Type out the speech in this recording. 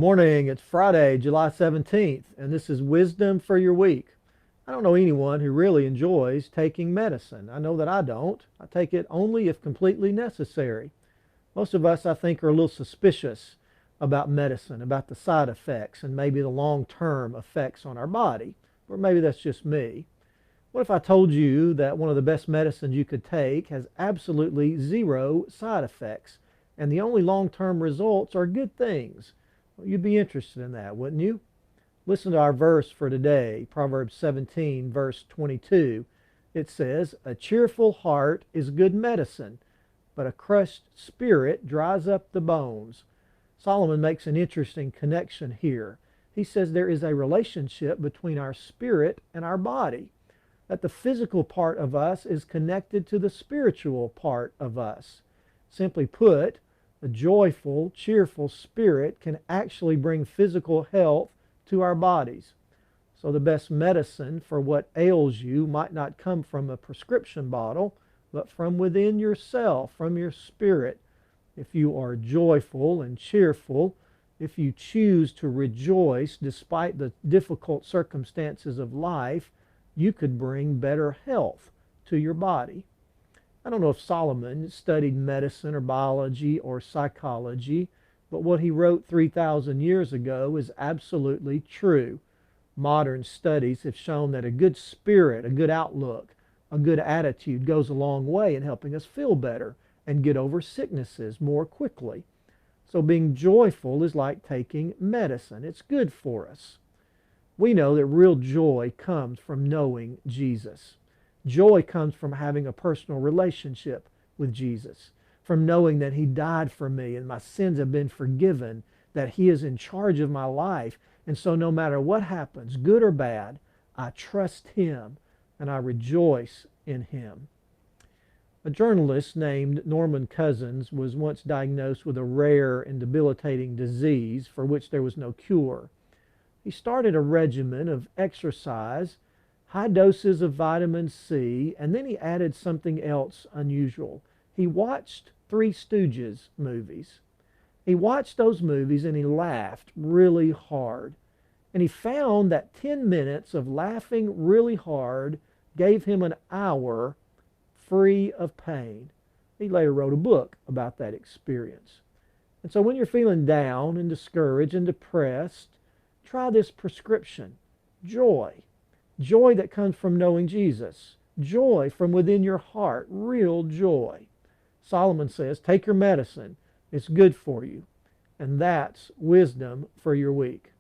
Morning, it's Friday, July 17th, and this is Wisdom for Your Week. I don't know anyone who really enjoys taking medicine. I know that I don't. I take it only if completely necessary. Most of us, I think, are a little suspicious about medicine, about the side effects, and maybe the long-term effects on our body. Or maybe that's just me. What if I told you that one of the best medicines you could take has absolutely zero side effects, and the only long-term results are good things? Well, you'd be interested in that, wouldn't you? Listen to our verse for today, Proverbs 17, verse 22. It says, "A cheerful heart is good medicine, but a crushed spirit dries up the bones." Solomon makes an interesting connection here. He says there is a relationship between our spirit and our body, that the physical part of us is connected to the spiritual part of us. Simply put, a joyful, cheerful spirit can actually bring physical health to our bodies. So the best medicine for what ails you might not come from a prescription bottle, but from within yourself, from your spirit. If you are joyful and cheerful, if you choose to rejoice despite the difficult circumstances of life, you could bring better health to your body. I don't know if Solomon studied medicine or biology or psychology, but what he wrote 3,000 years ago is absolutely true. Modern studies have shown that a good spirit, a good outlook, a good attitude goes a long way in helping us feel better and get over sicknesses more quickly. So being joyful is like taking medicine. It's good for us. We know that real joy comes from knowing Jesus. Joy comes from having a personal relationship with Jesus, from knowing that He died for me and my sins have been forgiven, that He is in charge of my life. And so no matter what happens, good or bad, I trust Him and I rejoice in Him. A journalist named Norman Cousins was once diagnosed with a rare and debilitating disease for which there was no cure. He started a regimen of exercise, high doses of vitamin C, and then he added something else unusual. He watched Three Stooges movies. He watched those movies and he laughed really hard. And he found that 10 minutes of laughing really hard gave him an hour free of pain. He later wrote a book about that experience. And so when you're feeling down and discouraged and depressed, try this prescription: joy. Joy that comes from knowing Jesus. Joy from within your heart. Real joy. Solomon says, take your medicine. It's good for you. And that's wisdom for your week.